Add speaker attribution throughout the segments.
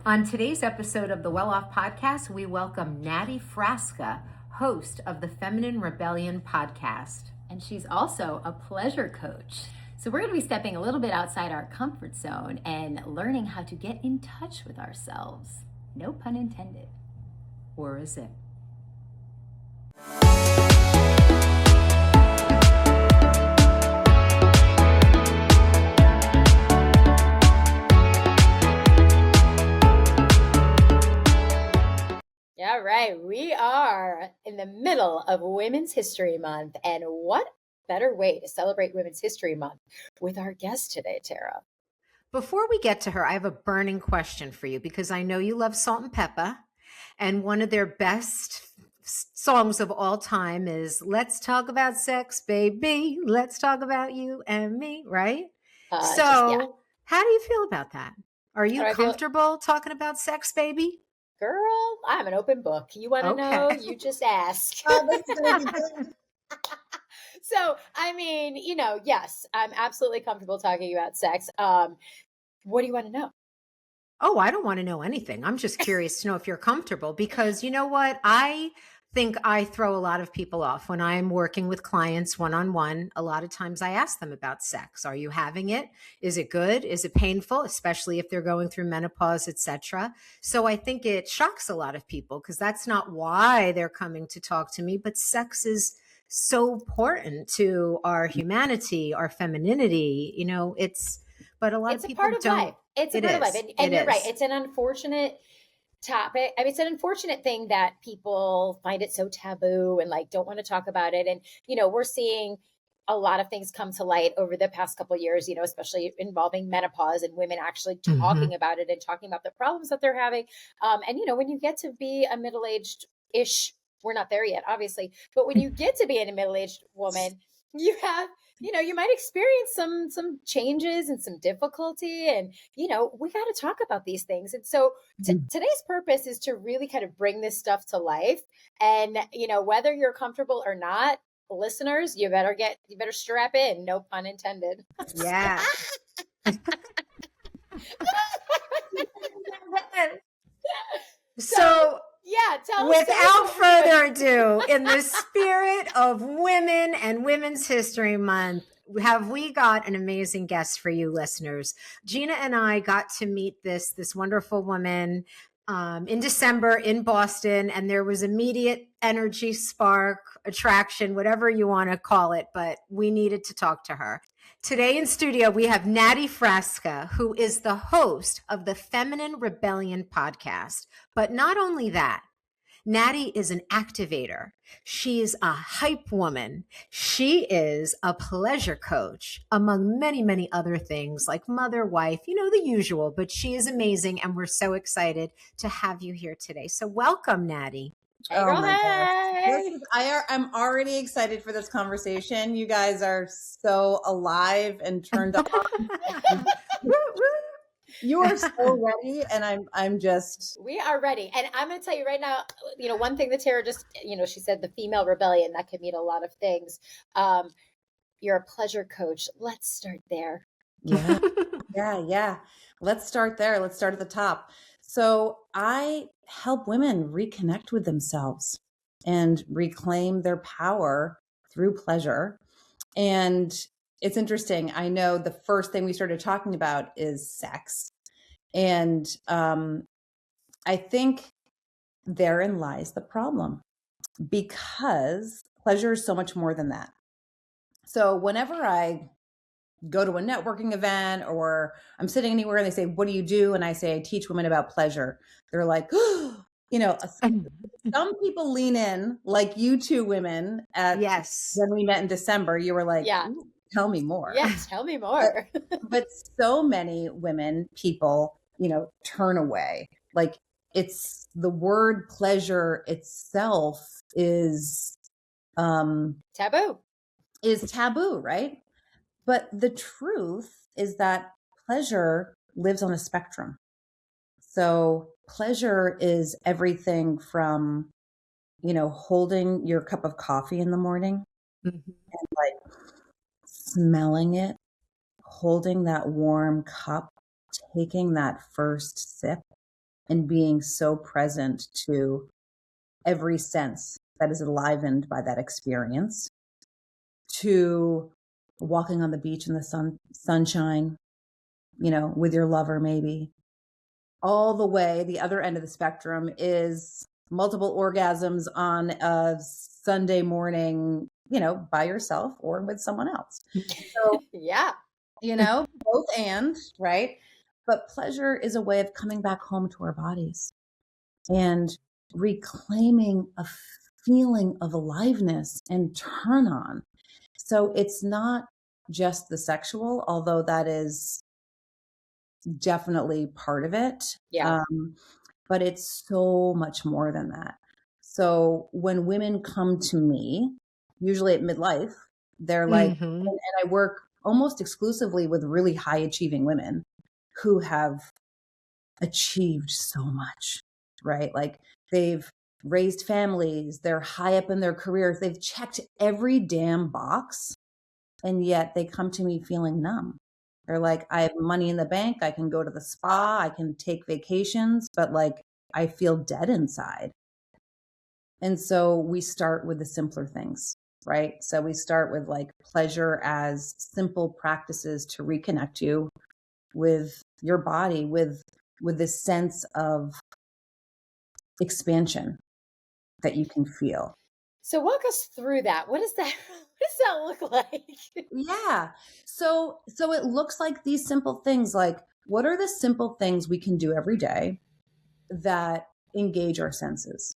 Speaker 1: On today's episode of the Welloff Podcast, we welcome Natty Frasca, host of the Feminine Rebellion podcast.
Speaker 2: And she's also a pleasure coach. So we're going to be stepping a little bit outside our comfort zone and learning how to get in touch with ourselves. No pun intended.
Speaker 1: Or is it?
Speaker 2: All right, we are in the middle of Women's History Month, and what better way to celebrate Women's History Month with our guest today, Tara?
Speaker 1: Before we get to her, I have a burning question for you because I know you love Salt and Pepper, and one of their best songs of all time is "Let's Talk About Sex, Baby. Let's talk about you and me," right? How do you feel about that? Are you comfortable talking about sex, baby?
Speaker 2: Girl, I'm an open book. You want to know? You just ask. So, I mean, yes, I'm absolutely comfortable talking about sex. What do you want to know?
Speaker 1: Oh, I don't want to know anything. I'm just curious to know if you're comfortable because you know what? I think I throw a lot of people off when I'm working with clients one-on-one. A lot of times I ask them about sex. Are you having it? Is it good? Is it painful? Especially if they're going through menopause, etc. So I think it shocks a lot of people because that's not why they're coming to talk to me, but sex is so important to our humanity, our femininity. But a lot of people don't.
Speaker 2: It's a part of life. It's a part of life. And you're right. It's an unfortunate topic. I mean, it's an unfortunate thing that people find it so taboo and don't want to talk about it. And, we're seeing a lot of things come to light over the past couple of years, especially involving menopause and women actually talking about it and talking about the problems that they're having. And, when you get to be a middle-aged-ish, we're not there yet, obviously, but when you get to be a middle-aged woman, you have you might experience some changes and some difficulty, and we got to talk about these things. And so today's purpose is to really kind of bring this stuff to life. And whether you're comfortable or not, listeners, you better strap in. No pun intended.
Speaker 1: Yeah. So without further ado, in the spirit of women and Women's History Month, have we got an amazing guest for you listeners. Gina and I got to meet this wonderful woman in December in Boston, and there was immediate energy, spark, attraction, whatever you want to call it, but we needed to talk to her. Today in studio, we have Natty Frasca, who is the host of the Feminine Rebellion podcast. But not only that, Natty is an activator. She is a hype woman. She is a pleasure coach, among many, many other things like mother, wife, the usual, but she is amazing. And we're so excited to have you here today. So welcome, Natty.
Speaker 3: Oh my gosh. I'm already excited for this conversation. You guys are so alive and turned on. You are so ready, and I'm just.
Speaker 2: We are ready, and I'm going to tell you right now. One thing that Tara just, she said the female rebellion, that could mean a lot of things. You're a pleasure coach. Let's start there.
Speaker 3: Yeah. Let's start there. Let's start at the top. So I help women reconnect with themselves and reclaim their power through pleasure. And it's interesting. I know the first thing we started talking about is sex. And I think therein lies the problem, because pleasure is so much more than that. So whenever I go to a networking event or I'm sitting anywhere and they say, "What do you do?" And I say, "I teach women about pleasure." They're like, some people lean in, like you two women when we met in December. You were like, tell me more.
Speaker 2: Yeah, tell me more.
Speaker 3: But so many people, turn away. Like, it's the word pleasure itself is
Speaker 2: taboo.
Speaker 3: Is taboo, right? But the truth is that pleasure lives on a spectrum. So pleasure is everything from, holding your cup of coffee in the morning and smelling it, holding that warm cup, taking that first sip, and being so present to every sense that is enlivened by that experience, to walking on the beach in the sunshine, with your lover, maybe. All the way, the other end of the spectrum is multiple orgasms on a Sunday morning, by yourself or with someone else. So,
Speaker 2: yeah,
Speaker 3: both and, right? But pleasure is a way of coming back home to our bodies and reclaiming a feeling of aliveness and turn on. So it's not just the sexual, although that is definitely part of it.
Speaker 2: Yeah.
Speaker 3: But it's so much more than that. So when women come to me, usually at midlife, they're like, and I work almost exclusively with really high achieving women who have achieved so much, right? Like they've raised families, they're high up in their careers, they've checked every damn box, and yet they come to me feeling numb. They're like, I have money in the bank, I can go to the spa, I can take vacations, but like I feel dead inside. And so we start with the simpler things, right? So we start with like pleasure as simple practices to reconnect you with your body, with this sense of expansion that you can feel.
Speaker 2: So walk us through that. What does that look like?
Speaker 3: Yeah. So it looks like these simple things, like what are the simple things we can do every day that engage our senses?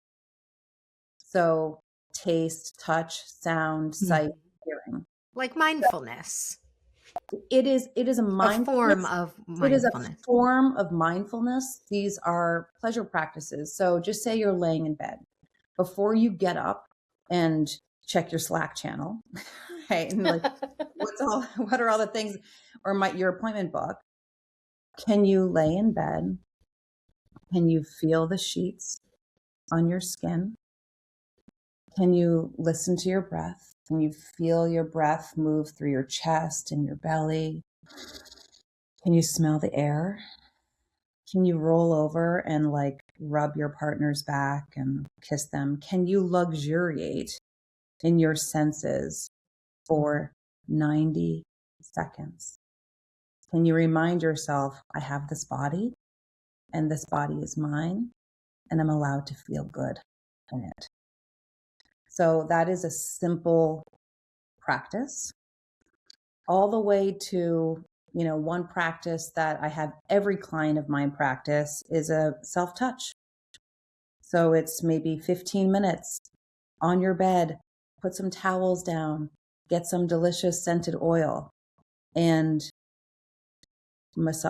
Speaker 3: So taste, touch, sound, sight, hearing.
Speaker 1: Like mindfulness.
Speaker 3: It is a
Speaker 1: form of mindfulness.
Speaker 3: It is a form of mindfulness. These are pleasure practices. So just say you're laying in bed. Before you get up and check your Slack channel, right? And like, what are all the things, or your appointment book? Can you lay in bed? Can you feel the sheets on your skin? Can you listen to your breath? Can you feel your breath move through your chest and your belly? Can you smell the air? Can you roll over and like rub your partner's back and kiss them? Can you luxuriate in your senses for 90 seconds? Can you remind yourself, I have this body and this body is mine and I'm allowed to feel good in it? So that is a simple practice, all the way to, one practice that I have every client of mine practice is a self-touch. So it's maybe 15 minutes on your bed, put some towels down, get some delicious scented oil, and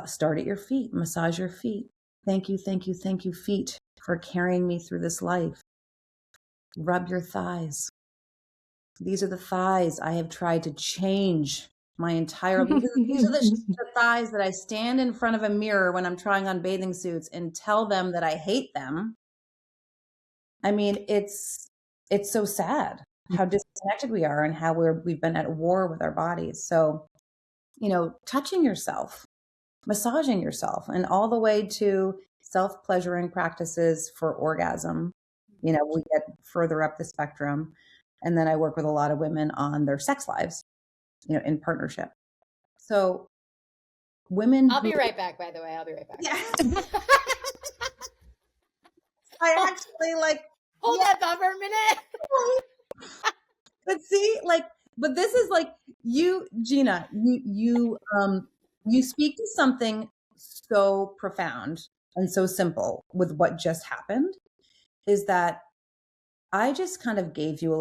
Speaker 3: start at your feet, massage your feet. Thank you, thank you, thank you, feet, for carrying me through this life. Rub your thighs. These are the thighs I have tried to change my entire life. These are the thighs that I stand in front of a mirror when I'm trying on bathing suits and tell them that I hate them. I mean, it's so sad how disconnected we are and how we've been at war with our bodies. So, touching yourself, massaging yourself, and all the way to self-pleasuring practices for orgasm. We get further up the spectrum. And then I work with a lot of women on their sex lives, in partnership. So women...
Speaker 2: I'll be right back, by the way. I'll be right back.
Speaker 3: Yeah. I actually
Speaker 2: hold that thought for a minute.
Speaker 3: But see, but this is you, Gina, you speak to something so profound and so simple with what just happened, is that I just kind of gave you a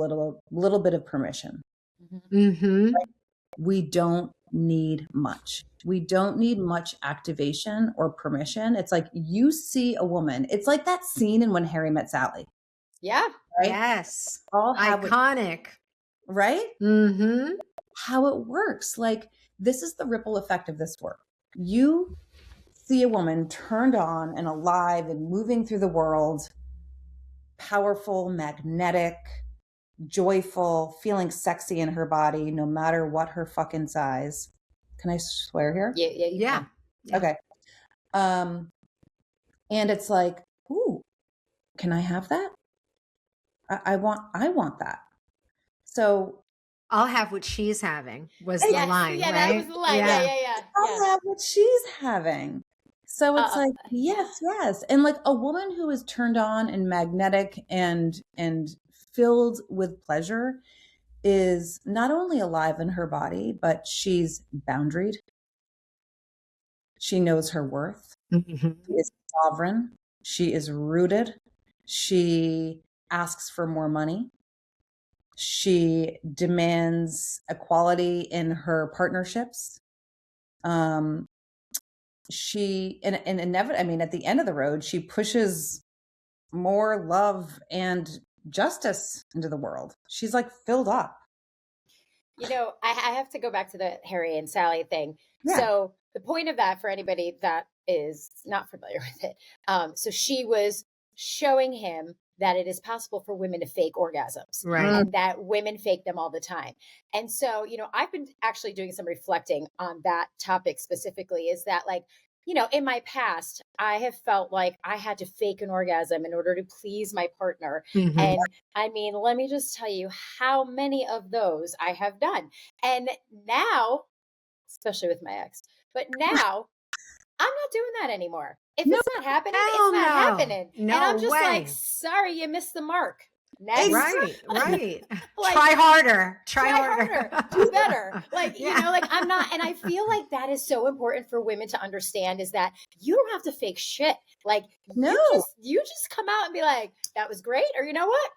Speaker 3: little bit of permission.
Speaker 1: Mm-hmm.
Speaker 3: We don't need much. We don't need much activation or permission. It's like you see a woman. It's like that scene in When Harry Met Sally.
Speaker 2: Yeah.
Speaker 3: Right?
Speaker 1: Yes.
Speaker 3: All
Speaker 1: iconic.
Speaker 3: Right?
Speaker 1: Mm-hmm.
Speaker 3: How it works. This is the ripple effect of this work. You see a woman turned on and alive and moving through the world, powerful, magnetic, joyful, feeling sexy in her body, no matter what her fucking size. Can I swear here?
Speaker 2: Yeah.
Speaker 3: Okay. And it's like, ooh, can I have that? I want that. So
Speaker 1: I'll have what she's having was the line,
Speaker 2: yeah,
Speaker 1: right?
Speaker 2: that was the line. Yeah.
Speaker 3: I'll have what she's having. So it's like, yes. And like a woman who is turned on and magnetic and filled with pleasure is not only alive in her body, but she's boundaried. She knows her worth.
Speaker 1: Mm-hmm.
Speaker 3: She is sovereign. She is rooted. She asks for more money. She demands equality in her partnerships. She and I mean, at the end of the road, she pushes more love and justice into the world. She's like filled up.
Speaker 2: I have to go back to the Harry and Sally thing.
Speaker 3: Yeah.
Speaker 2: So the point of that, for anybody that is not familiar with it, so she was showing him that it is possible for women to fake orgasms,
Speaker 1: right?
Speaker 2: And that women fake them all the time. And so, I've been actually doing some reflecting on that topic specifically, is that like, in my past, I have felt like I had to fake an orgasm in order to please my partner.
Speaker 1: Mm-hmm.
Speaker 2: And I mean, let me just tell you how many of those I have done. And now, especially with my ex, but now I'm not doing that anymore. If it's not happening, it's not happening.
Speaker 1: No
Speaker 2: and I'm just
Speaker 1: way.
Speaker 2: like, sorry, you missed the mark. Next.
Speaker 1: Right.
Speaker 2: Like,
Speaker 1: try harder.
Speaker 2: Do better. Like, like I'm not. And I feel like that is so important for women to understand, is that you don't have to fake shit. Like,
Speaker 3: no,
Speaker 2: you just come out and be like, that was great. Or you know what?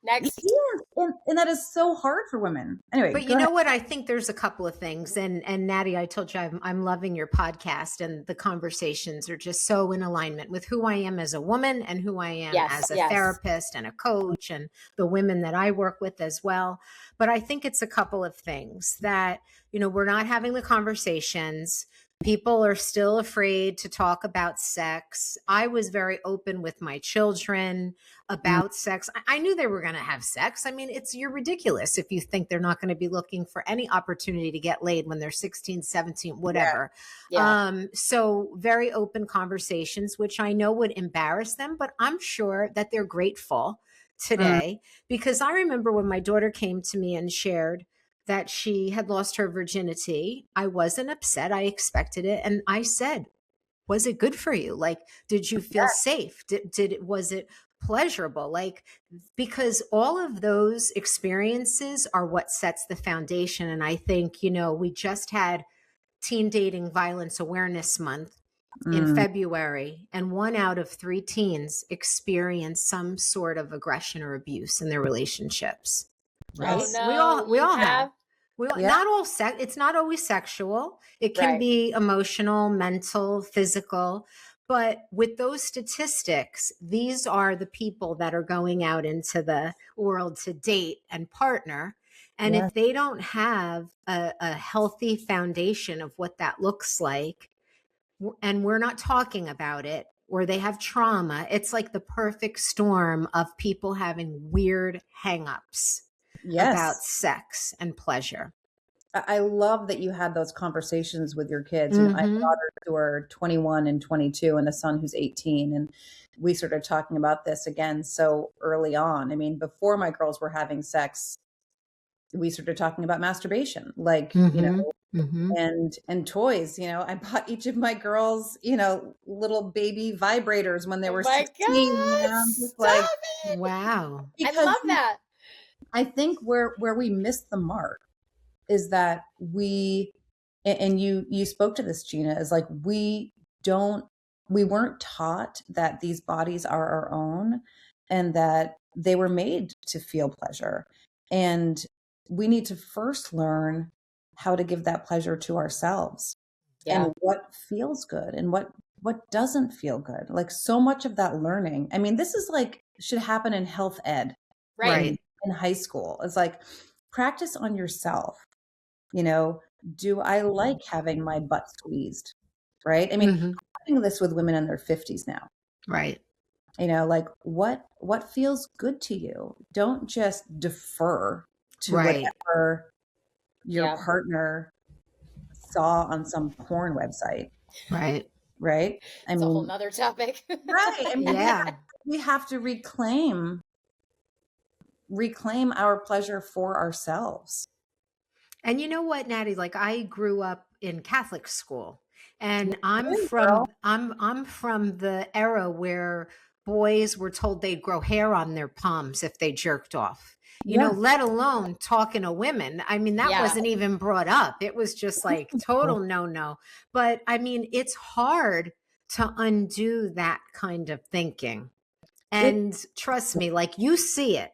Speaker 2: Next.
Speaker 3: Yeah. And that is so hard for women. Anyway,
Speaker 1: but you know what? I think there's a couple of things. And Natty, I told you I'm loving your podcast, and the conversations are just so in alignment with who I am as a woman and who I am as a therapist and a coach, and the women that I work with as well. But I think it's a couple of things that, we're not having the conversations. People are still afraid to talk about sex. I was very open with my children about sex. I knew they were going to have sex. I mean, you're ridiculous if you think they're not going to be looking for any opportunity to get laid when they're 16, 17, whatever.
Speaker 2: Yeah.
Speaker 1: So very open conversations, which I know would embarrass them, but I'm sure that they're grateful today, because I remember when my daughter came to me and shared that she had lost her virginity. I wasn't upset. I expected it. And I said, was it good for you? Like, did you feel safe? Was it pleasurable? Like, because all of those experiences are what sets the foundation. And I think, we just had Teen Dating Violence Awareness Month in February, and 1 out of 3 teens experience some sort of aggression or abuse in their relationships. Right?
Speaker 2: Oh, no.
Speaker 1: We all have. Not all sex. It's not always sexual. It can be emotional, mental, physical. But with those statistics, these are the people that are going out into the world to date and partner. And if they don't have a healthy foundation of what that looks like, and we're not talking about it, or they have trauma, it's like the perfect storm of people having weird hangups about sex and pleasure.
Speaker 3: I love that you had those conversations with your kids. I have daughters who are 21 and 22 and a son who's 18. And we started talking about this again so early on. I mean, before my girls were having sex, we started talking about masturbation, like, and toys. I bought each of my girls, little baby vibrators when they were 16.
Speaker 2: God,
Speaker 1: wow.
Speaker 2: I love that.
Speaker 3: I think where we missed the mark is that and you spoke to this, Gina, is like, we weren't taught that these bodies are our own and that they were made to feel pleasure. And we need to first learn how to give that pleasure to ourselves and what feels good and what doesn't feel good. Like, so much of that learning, I mean, this is like, should happen in health ed,
Speaker 1: right?
Speaker 3: In high school. It's like, practice on yourself. Do I like having my butt squeezed? Right. I mean, I'm doing this with women in their 50s now.
Speaker 1: Right.
Speaker 3: Like, what feels good to you? Don't just defer to whatever your partner saw on some porn website.
Speaker 1: Right.
Speaker 3: right?
Speaker 2: It's a whole nother topic.
Speaker 3: Right. I mean,
Speaker 1: Yeah.
Speaker 3: we have to reclaim our pleasure for ourselves.
Speaker 1: And you know what, Natty? Like, I grew up in Catholic school, and I'm
Speaker 3: Really,
Speaker 1: from
Speaker 3: girl?
Speaker 1: I'm from the era where boys were told they'd grow hair on their palms if they jerked off. You know,
Speaker 3: Yeah.
Speaker 1: let alone talking to women. I mean, that
Speaker 2: Yeah.
Speaker 1: wasn't even brought up. It was just like total no. But I mean, it's hard to undo that kind of thinking. And trust me, like, you see it.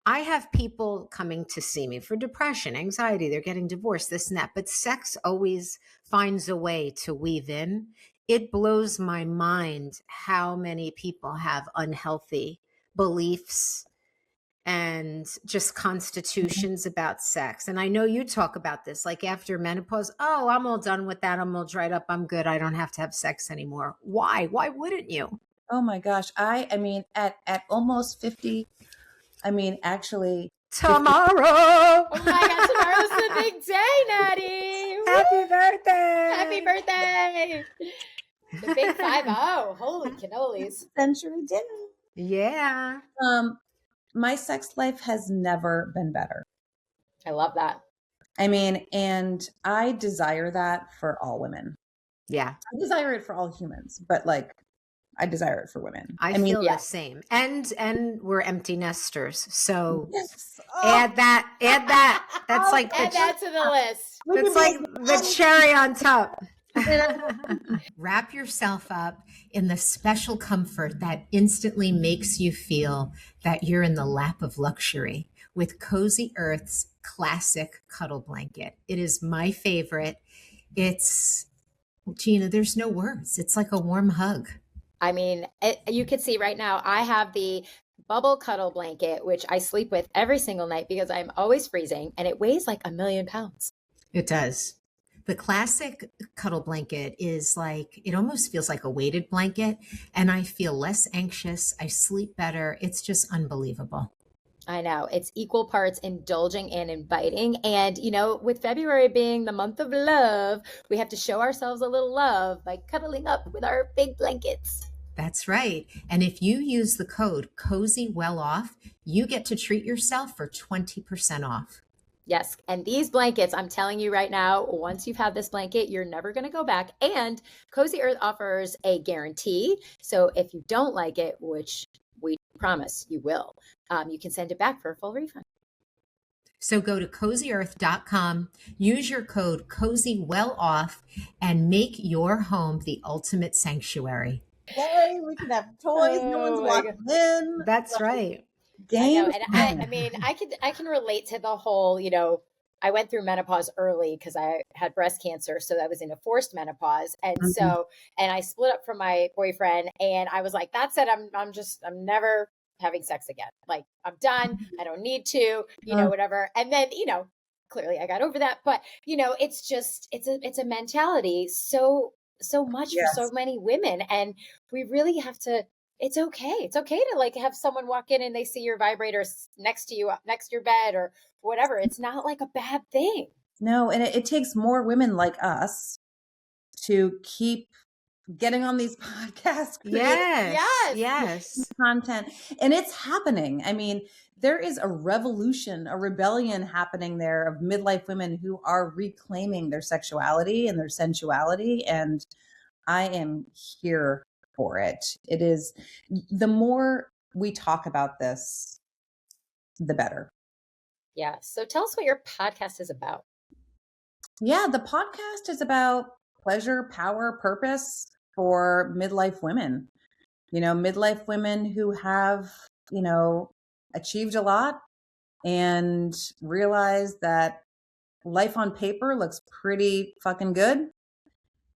Speaker 1: I have people coming to see me for depression, anxiety, they're getting divorced, this and that, but sex always finds a way to weave in. It blows my mind how many people have unhealthy beliefs and just constitutions about sex. And I know you talk about this, like after menopause, oh, I'm all done with that. I'm all dried up. I'm good. I don't have to have sex anymore. Why? Why wouldn't you?
Speaker 3: Oh my gosh. I mean, at almost 50, I mean, actually,
Speaker 1: Tomorrow.
Speaker 2: Oh my God, tomorrow's the big day, Natty.
Speaker 1: Happy birthday.
Speaker 2: Happy birthday. The big 5-0. Holy cannolis.
Speaker 3: century dinner.
Speaker 1: Yeah.
Speaker 3: My sex life has never been better.
Speaker 2: I love that.
Speaker 3: I mean, and I desire that for all women.
Speaker 1: Yeah.
Speaker 3: I desire it for all humans, but like, I desire it for women.
Speaker 1: I
Speaker 3: mean,
Speaker 1: feel the same. And we're empty nesters. So
Speaker 3: yes.
Speaker 1: add that. That's like
Speaker 2: Add that to the list.
Speaker 1: It's like the cherry on top. Wrap yourself up in the special comfort that instantly makes you feel that you're in the lap of luxury with Cozy Earth's classic cuddle blanket. It is my favorite. It's, Gina, there's no words. It's like a warm hug.
Speaker 2: I mean, you can see right now, I have the bubble cuddle blanket, which I sleep with every single night because I'm always freezing, and it weighs like 1,000,000 pounds.
Speaker 1: It does. The classic cuddle blanket is like, it almost feels like a weighted blanket, and I feel less anxious. I sleep better. It's just unbelievable.
Speaker 2: I know. It's equal parts indulging and inviting. And, you know, with February being the month of love, we have to show ourselves a little love by cuddling up with our big blankets.
Speaker 1: That's right. And if you use the code COZYWELLOFF, you get to treat yourself for 20% off.
Speaker 2: Yes. And these blankets, I'm telling you right now, once you've had this blanket, you're never going to go back. And Cozy Earth offers a guarantee. So if you don't like it, which we promise you will, you can send it back for a full refund.
Speaker 1: So go to CozyEarth.com, use your code COZYWELLOFF, and make your home the ultimate sanctuary.
Speaker 3: Yay, we can have toys. No one's walking in.
Speaker 1: That's right.
Speaker 3: Game.
Speaker 2: I mean, I can relate to the whole, you know, I went through menopause early because I had breast cancer. So I was in a forced menopause. And so, and I split up from my boyfriend, and I was like, that's it. I'm never having sex again. Like, I'm done. I don't need to, you know, whatever. And then, you know, clearly I got over that, but you know, it's just, it's a mentality so much for so many women. And we really have to, it's okay. It's okay to like have someone walk in and they see your vibrator next to you, next to your bed or whatever. It's not like a bad thing.
Speaker 3: No. And it takes more women like us to keep getting on these podcasts.
Speaker 1: Yes.
Speaker 3: Content. And it's happening. I mean, there is a revolution, a rebellion happening there of midlife women who are reclaiming their sexuality and their sensuality. And I am here for it. It is, the more we talk about this, the better.
Speaker 2: Yeah. So tell us what your podcast is about.
Speaker 3: Yeah, the podcast is about pleasure, power, purpose for midlife women. You know, midlife women who have, you know, achieved a lot and realized that life on paper looks pretty fucking good.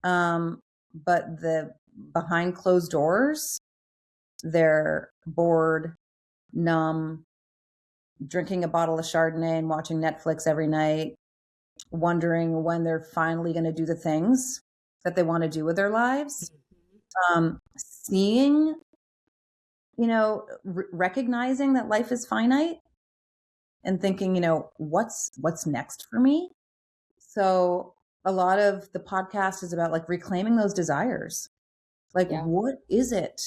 Speaker 3: But the behind closed doors, they're bored, numb, drinking a bottle of Chardonnay and watching Netflix every night, wondering when they're finally going to do the things that they want to do with their lives. Seeing, you know, recognizing that life is finite and thinking, you know, what's next for me? So a lot of the podcast is about like reclaiming those desires Like, what is it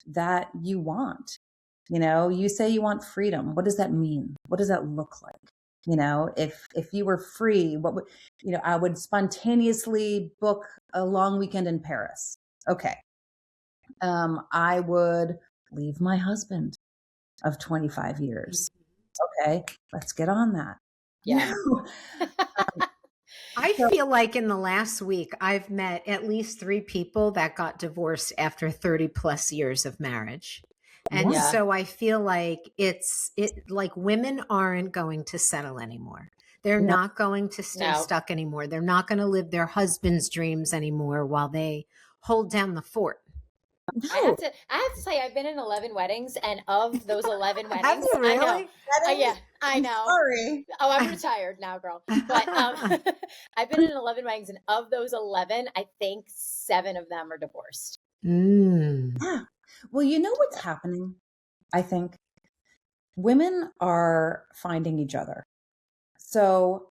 Speaker 3: that you want? You know, you say you want freedom. What does that mean? What does that look like? You know, if you were free, what would, you know, I would spontaneously book a long weekend in Paris. Okay. I would leave my husband of 25 years. Okay, let's get on that.
Speaker 2: Yeah.
Speaker 1: I feel like in the last week, I've met at least 3 people that got divorced after 30 plus years of marriage. And so I feel like like women aren't going to settle anymore. They're not going to stay stuck anymore. They're not going to live their husband's dreams anymore while they hold down the fort.
Speaker 2: I have to tell you, I've been in 11 weddings, and of those 11 weddings,
Speaker 1: have you really?
Speaker 2: I know. Yeah, I know.
Speaker 3: Sorry.
Speaker 2: Oh, I'm retired now, girl. But I've been in 11 weddings, and of those 11, I think 7 of them are divorced.
Speaker 3: Yeah. Well, you know what's happening? I think women are finding each other. So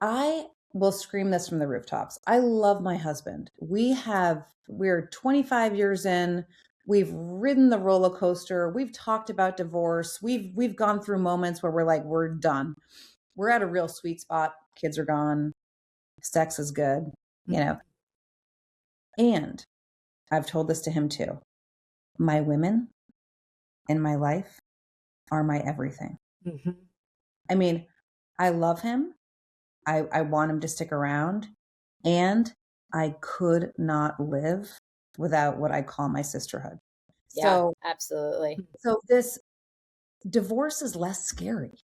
Speaker 3: I will scream this from the rooftops. I love my husband. We're 25 years in. We've ridden the roller coaster. We've talked about divorce. We've gone through moments where we're like, we're done. We're at a real sweet spot. Kids are gone. Sex is good, you know. And I've told this to him too. My women in my life are my everything.
Speaker 1: Mm-hmm.
Speaker 3: I mean, I love him. I want him to stick around, and I could not live without what I call my sisterhood.
Speaker 2: Yeah,
Speaker 3: so
Speaker 2: absolutely.
Speaker 3: So this divorce is less scary.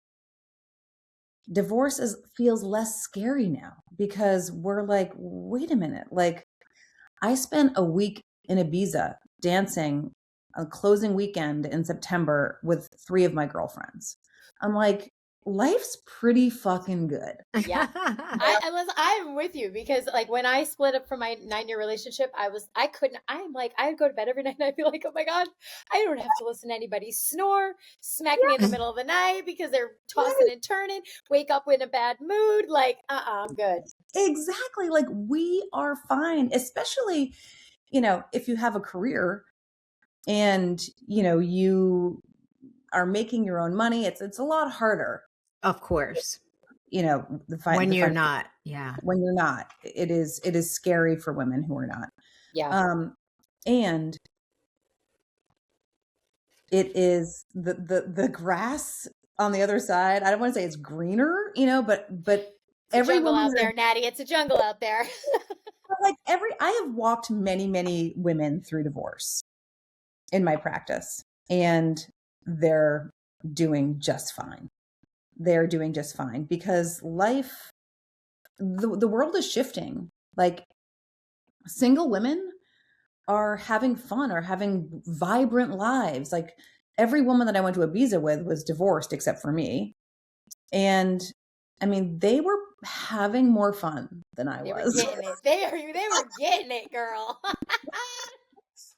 Speaker 3: Feels less scary now because we're like, wait a minute. Like, I spent a week in Ibiza dancing a closing weekend in September with 3 of my girlfriends. I'm like, life's pretty fucking good.
Speaker 2: Yeah. I'm with you, because like when I split up from my 9-year relationship, I'd go to bed every night and I'd be like, oh my God, I don't have to listen to anybody snore, smack me in the middle of the night because they're tossing and turning, wake up in a bad mood. Like, I'm good.
Speaker 3: Exactly. Like, we are fine, especially, you know, if you have a career and, you know, you are making your own money. It's a lot harder.
Speaker 1: Of course.
Speaker 3: You know,
Speaker 1: when you're not. Yeah.
Speaker 3: When you're not, it is scary for women who are not.
Speaker 2: Yeah.
Speaker 3: And it is the grass on the other side. I don't want to say it's greener, you know, but
Speaker 2: every jungle out there, Natty. It's a jungle out there.
Speaker 3: Like I have walked many, many women through divorce in my practice, and they're doing just fine. They're doing just fine because life, the world is shifting. Like, single women are having fun, are having vibrant lives. Like, every woman that I went to Ibiza with was divorced except for me. And I mean, they were having more fun than I was.
Speaker 2: They were getting it, girl.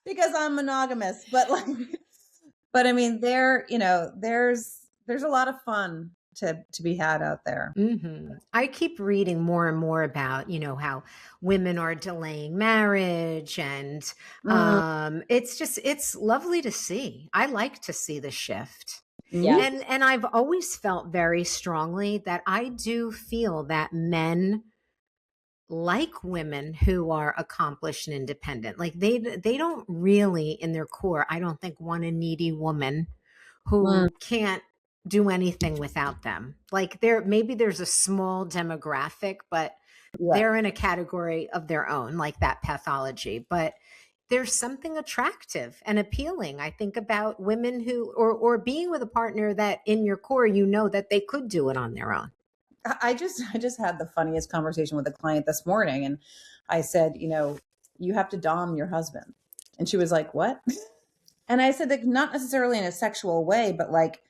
Speaker 3: Because I'm monogamous, but I mean, there's a lot of fun to be had out there.
Speaker 1: Mm-hmm. I keep reading more and more about, you know, how women are delaying marriage, and it's lovely to see. I like to see the shift.
Speaker 2: Yeah.
Speaker 1: And I've always felt very strongly that I do feel that men like women who are accomplished and independent. Like, they don't really in their core, I don't think, want a needy woman who can't do anything without them. Like, maybe there's a small demographic, but they're in a category of their own, like that pathology. But there's something attractive and appealing, I think, about women who, or being with a partner that in your core, you know, that they could do it on their own.
Speaker 3: I just had the funniest conversation with a client this morning, and I said, you know, you have to dom your husband. And she was like, what? And I said, like, not necessarily in a sexual way, but like,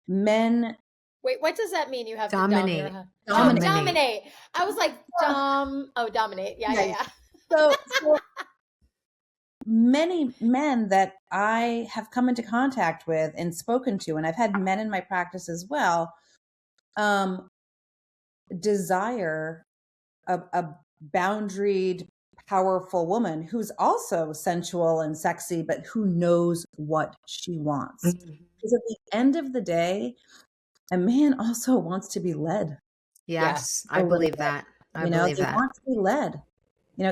Speaker 3: men.
Speaker 2: Wait, what does that mean? You have
Speaker 1: dominate.
Speaker 2: To dominate. I was like, dominate. Yeah.
Speaker 3: So many men that I have come into contact with and spoken to, and I've had men in my practice as well, desire a boundaried powerful woman who's also sensual and sexy, but who knows what she wants. Because at the end of the day, a man also wants to be led.
Speaker 1: Yes, I believe that. I believe
Speaker 3: they
Speaker 1: that.
Speaker 3: want to be led.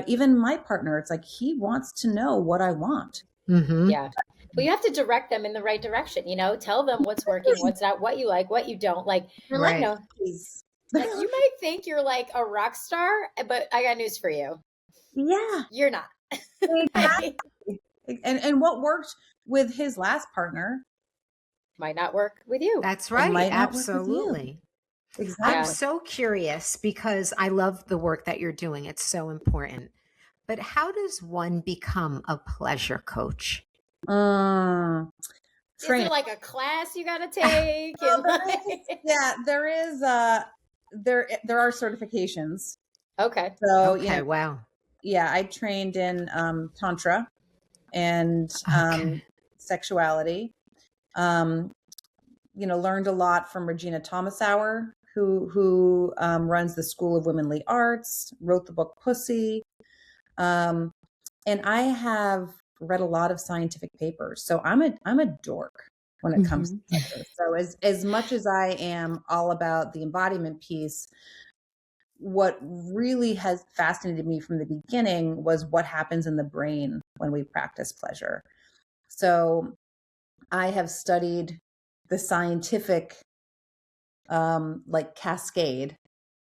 Speaker 3: Even my partner, it's like he wants to know what I want.
Speaker 2: Yeah. Well, you have to direct them in the right direction, tell them what's working, what's not, what you like, what you don't like.
Speaker 1: Right.
Speaker 2: Like you might think you're like a rock star, but I got news for you.
Speaker 3: Yeah.
Speaker 2: You're not.
Speaker 3: Exactly. And what worked with his last partner
Speaker 2: might not work with you.
Speaker 1: That's right. Absolutely.
Speaker 3: Exactly.
Speaker 1: I'm so curious because I love the work that you're doing. It's so important. But how does one become a pleasure coach?
Speaker 2: Is there like a class you got to take?
Speaker 3: There is. There are certifications.
Speaker 2: Okay.
Speaker 3: So
Speaker 1: wow.
Speaker 3: Yeah, I trained in tantra and sexuality. Learned a lot from Regina Thomasauer, who runs the School of Womanly Arts, wrote the book Pussy. And I have read a lot of scientific papers. So I'm a dork when it comes to pleasure. So as much as I am all about the embodiment piece, what really has fascinated me from the beginning was what happens in the brain when we practice pleasure. So I have studied the scientific cascade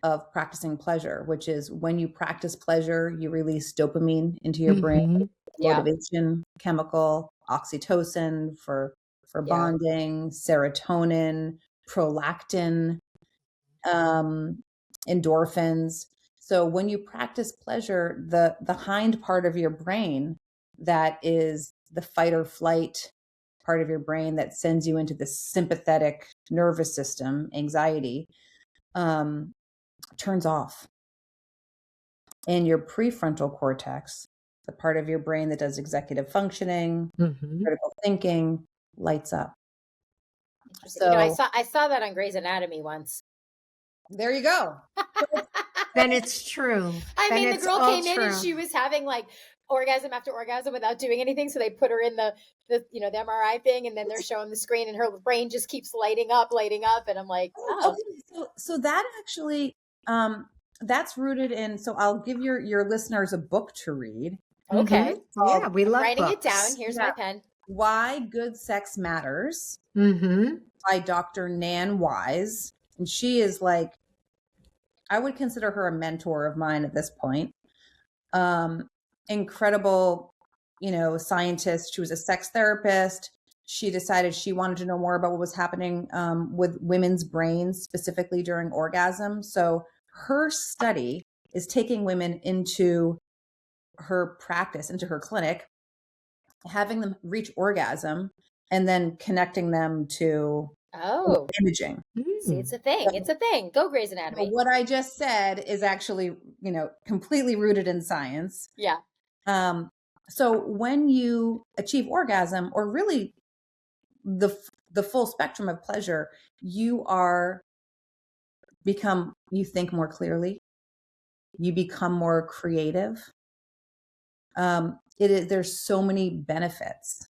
Speaker 3: of practicing pleasure, which is when you practice pleasure, you release dopamine into your brain, motivation chemical, oxytocin for bonding, serotonin, prolactin, endorphins. So when you practice pleasure, the hind part of your brain, that is the fight or flight part of your brain that sends you into the sympathetic nervous system, anxiety, turns off. And your prefrontal cortex, the part of your brain that does executive functioning, critical thinking, lights up.
Speaker 2: So I saw that on Grey's Anatomy once.
Speaker 3: There you go.
Speaker 1: Then it's true.
Speaker 2: I mean, the girl came in and she was having like orgasm after orgasm without doing anything. So they put her in the MRI thing, and then they're showing the screen, and her brain just keeps lighting up. And I'm like, oh.
Speaker 3: So that actually, that's rooted in. So I'll give your listeners a book to read.
Speaker 2: Okay.
Speaker 1: Yeah, we love
Speaker 2: writing
Speaker 1: books.
Speaker 2: it down. Here's my pen.
Speaker 3: Why Good Sex Matters by Dr. Nan Wise. And she is like, I would consider her a mentor of mine at this point. Incredible, scientist. She was a sex therapist. She decided she wanted to know more about what was happening with women's brains, specifically during orgasm. So her study is taking women into her practice, into her clinic, having them reach orgasm, and then connecting them to imaging.
Speaker 2: See, it's a thing. It's a thing. Go Grey's Anatomy.
Speaker 3: What I just said is actually, completely rooted in science.
Speaker 2: Yeah.
Speaker 3: So when you achieve orgasm, or really the full spectrum of pleasure, you think more clearly, you become more creative. There's so many benefits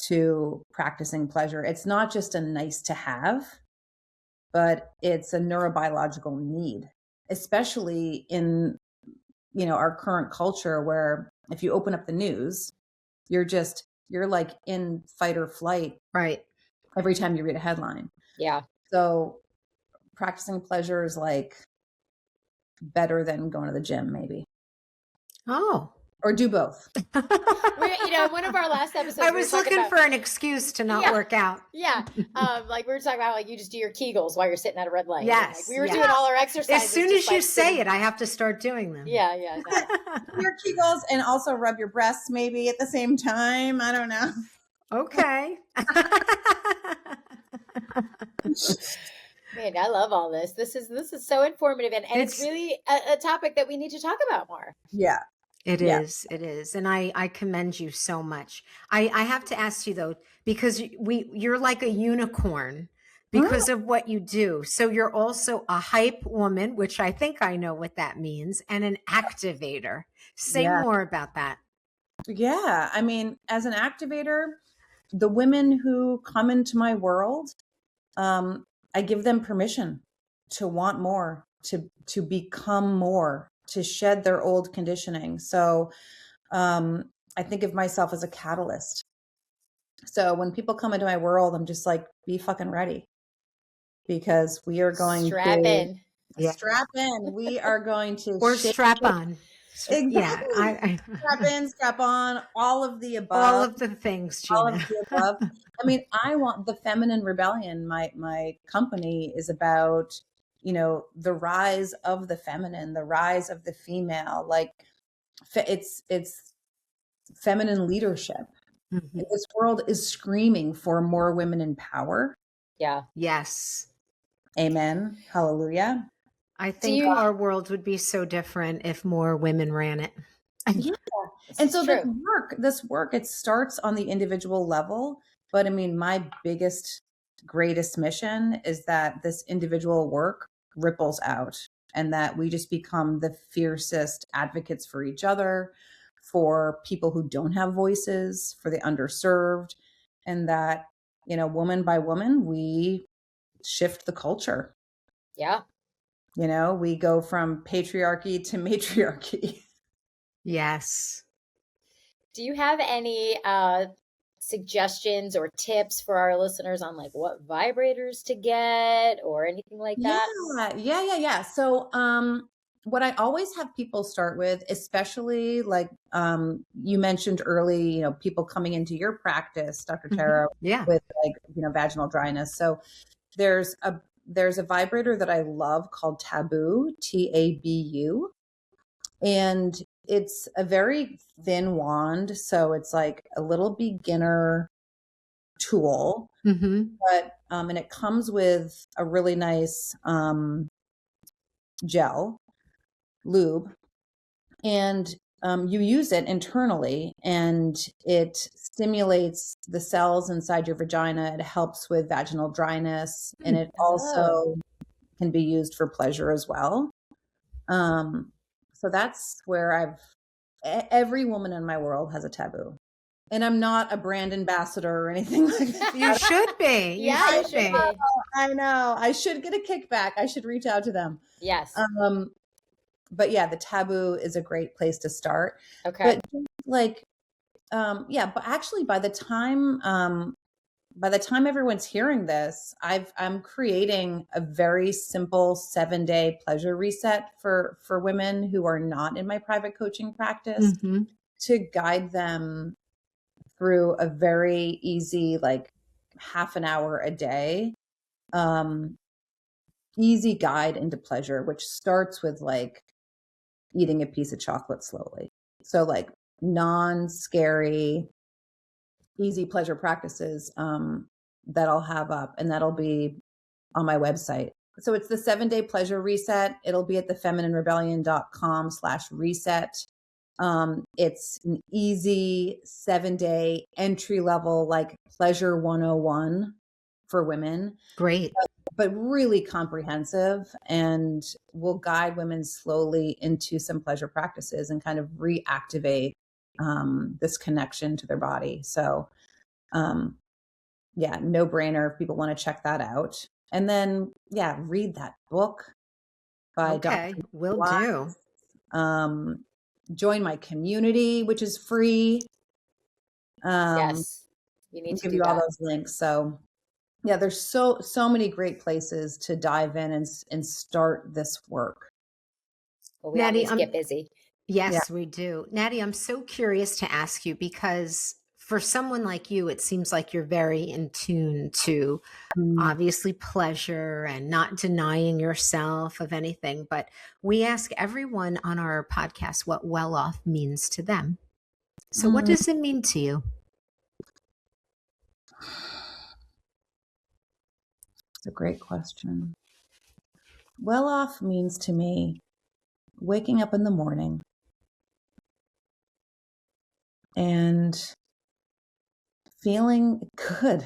Speaker 3: to practicing pleasure. It's not just a nice to have, but it's a neurobiological need, especially in, our current culture, where if you open up the news, you're like in fight or flight.
Speaker 1: Right.
Speaker 3: Every time you read a headline.
Speaker 2: Yeah.
Speaker 3: So practicing pleasure is like better than going to the gym, maybe.
Speaker 1: Oh.
Speaker 3: Or do both.
Speaker 2: One of our last episodes,
Speaker 1: I was looking for an excuse to not work out.
Speaker 2: Yeah. Like we were talking about, like you just do your Kegels while you're sitting at a red light.
Speaker 1: Yes.
Speaker 2: We were doing all our exercises.
Speaker 1: As soon as you say it, I have to start doing them.
Speaker 2: Yeah.
Speaker 3: Your Kegels, and also rub your breasts maybe at the same time. I don't know.
Speaker 1: Okay.
Speaker 2: Man, I love all this. This is so informative, and it's really a topic that we need to talk about more.
Speaker 3: Yeah.
Speaker 1: It is. And I commend you so much. I have to ask you though, because you're like a unicorn because of what you do. So you're also a hype woman, which I think I know what that means, and an activator. Say more about that.
Speaker 3: Yeah. I mean, as an activator, the women who come into my world, I give them permission to want more, to become more, to shed their old conditioning. So I think of myself as a catalyst. So when people come into my world, I'm just like, be fucking ready, because we are going
Speaker 2: strap in.
Speaker 3: Strap in. We are going to
Speaker 1: or strap on.
Speaker 3: Exactly.
Speaker 1: Yeah,
Speaker 3: strap in, strap on, all of the above.
Speaker 1: All of the things, Gina.
Speaker 3: All of the above. I mean, I want the feminine rebellion. My company is about, the rise of the feminine, the rise of the female. Like it's feminine leadership. Mm-hmm. This world is screaming for more women in power.
Speaker 2: Yeah.
Speaker 1: Yes.
Speaker 3: Amen. Hallelujah.
Speaker 1: I think our world would be so different if more women ran it.
Speaker 3: Yeah. And so this work, it starts on the individual level. But I mean, my biggest, greatest mission is that this individual work ripples out, and that we just become the fiercest advocates for each other, for people who don't have voices, for the underserved, and that, woman by woman, we shift the culture.
Speaker 2: Yeah.
Speaker 3: We go from patriarchy to matriarchy.
Speaker 1: Yes.
Speaker 2: Do you have any suggestions or tips for our listeners on like what vibrators to get or anything like that?
Speaker 3: Yeah. So what I always have people start with, especially like you mentioned early, people coming into your practice, Dr. Tara, with like, vaginal dryness. So there's a vibrator that I love called Taboo, TABU. And it's a very thin wand. So it's like a little beginner tool, but, and it comes with a really nice gel lube, and you use it internally, and it stimulates the cells inside your vagina. It helps with vaginal dryness, and it also can be used for pleasure as well. So that's where every woman in my world has a taboo. And I'm not a brand ambassador or anything like that.
Speaker 1: You should be.
Speaker 2: You should be.
Speaker 3: I know. I should get a kickback. I should reach out to them.
Speaker 2: Yes.
Speaker 3: But yeah, the Taboo is a great place to start.
Speaker 2: Okay.
Speaker 3: But like, but actually by the time everyone's hearing this, I'm creating a very simple 7-day pleasure reset for women who are not in my private coaching practice, to guide them through a very easy, like half an hour a day, easy guide into pleasure, which starts with like eating a piece of chocolate slowly. So like non-scary, easy pleasure practices that I'll have up, and that'll be on my website. So it's the 7-day pleasure reset. It'll be at thefemininerebellion.com/reset. It's an easy 7-day entry level, like pleasure 101 for women.
Speaker 1: Great.
Speaker 3: But really comprehensive, and will guide women slowly into some pleasure practices and kind of reactivate this connection to their body. So, no brainer if people want to check that out. And then, read that book by Dr.
Speaker 1: Will do.
Speaker 3: Join my community, which is free.
Speaker 2: Yes, you need to
Speaker 3: give you all those links. So, there's so many great places to dive in and start this work.
Speaker 2: Well, we always get busy.
Speaker 1: Yes, we do. Natty, I'm so curious to ask you, because for someone like you, it seems like you're very in tune to obviously pleasure and not denying yourself of anything. But we ask everyone on our podcast what Welloff means to them. So what does it mean to you?
Speaker 3: It's a great question. Welloff means to me waking up in the morning and feeling good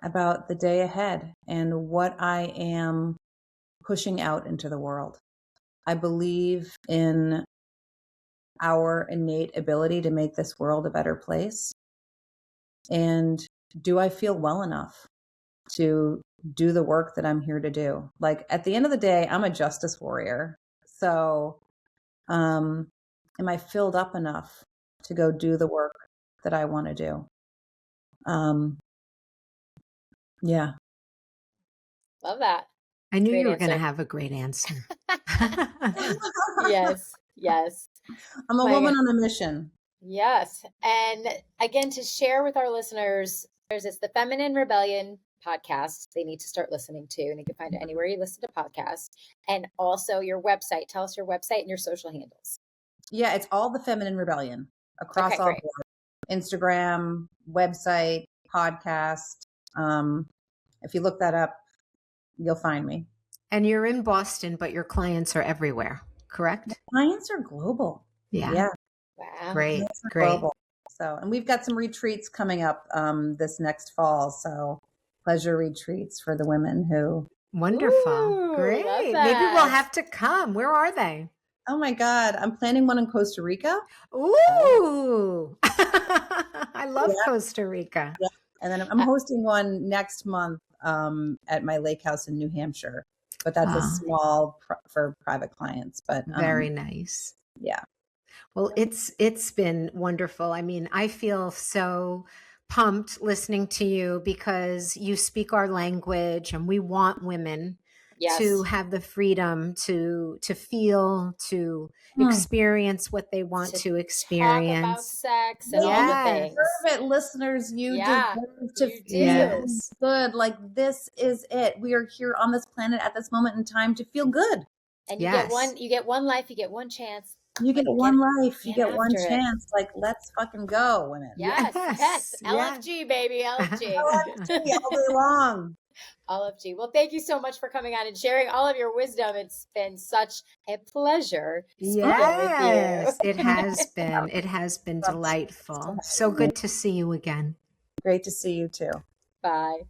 Speaker 3: about the day ahead and what I am pushing out into the world. I believe in our innate ability to make this world a better place. And do I feel well enough to do the work that I'm here to do? Like, at the end of the day, I'm a justice warrior. So, am I filled up enough to go do the work that I want to do? Yeah.
Speaker 2: Love that.
Speaker 1: I knew you were going to have a great answer.
Speaker 2: Yes. Yes.
Speaker 3: I'm a woman on a mission.
Speaker 2: Yes. And again, to share with our listeners, it's the Feminine Rebellion podcast they need to start listening to. And you can find it anywhere you listen to podcasts. And also your website. Tell us your website and your social handles.
Speaker 3: Yeah, it's all the Feminine Rebellion across all board. Instagram, website, podcast. If you look that up, you'll find me.
Speaker 1: And you're in Boston, but your clients are everywhere, correct?
Speaker 3: The clients are global.
Speaker 1: Yeah.
Speaker 2: Wow.
Speaker 1: Great.
Speaker 3: Global. So, and we've got some retreats coming up this next fall. So, pleasure retreats for the women who.
Speaker 1: Wonderful.
Speaker 2: Ooh,
Speaker 1: great. Maybe we'll have to come. Where are they?
Speaker 3: Oh my God. I'm planning one in Costa Rica.
Speaker 1: Ooh. I love Costa Rica.
Speaker 3: Yeah. And then I'm hosting one next month at my lake house in New Hampshire. But that's a small for private clients. But
Speaker 1: very nice.
Speaker 3: Yeah.
Speaker 1: Well, it's been wonderful. I mean, I feel so pumped listening to you because you speak our language, and we want women to have the freedom to feel, to experience what they want to experience.
Speaker 2: Talk about sex and all the things.
Speaker 3: You deserve it, listeners. You deserve to feel good. Like, this is it. We are here on this planet at this moment in time to feel good.
Speaker 2: And you get one life, you get one chance.
Speaker 3: You get one life, you get one chance. Like, let's fucking go, women.
Speaker 2: Yes. LFG, baby, LFG.
Speaker 3: LFG all day long.
Speaker 2: LFG. Well, thank you so much for coming on and sharing all of your wisdom. It's been such a pleasure.
Speaker 1: Yes, it has been. It has been delightful. So good to see you again.
Speaker 3: Great to see you too.
Speaker 2: Bye.